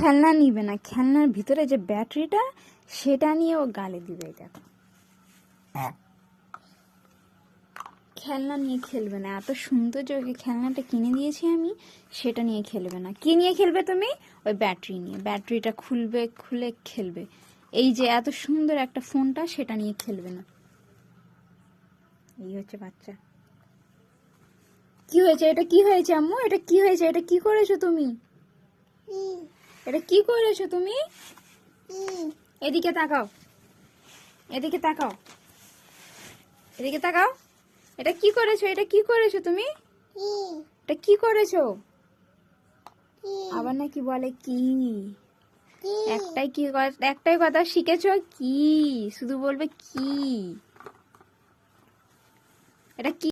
খেলনা নিবে না, খেলনার ভিতরে যে ব্যাটারিটা সেটা নিয়ে ও গালে দিবে। দেখো, খেলনা নিয়ে খেলবে না। এত সুন্দর যে ওকে খেলনাটা কিনে দিয়েছি আমি, সেটা নিয়ে খেলবে না। কি নিয়ে খেলবে তুমি? ওই ব্যাটারি নিয়ে। ব্যাটারিটা খুলে খেলবে। এই যে এত সুন্দর একটা ফোনটা, সেটা নিয়ে খেলবে না। এই হচ্ছে বাচ্চা। কি হয়েছে? এটা কি হয়েছে আম্মু? এটা কি হয়েছে? এটা কি করেছো তুমি? এটা কি করেছো তুমি? এদিকে তাকাও, এদিকে তাকাও, এদিকে তাকাও। এটা কি করেছো? এটা কি করেছো তুমি? এটা কি করেছো? আবার নাকি বলে কি? একটাই কথা শিখেছো, কি? শুধু বলবে কি। এটা কি?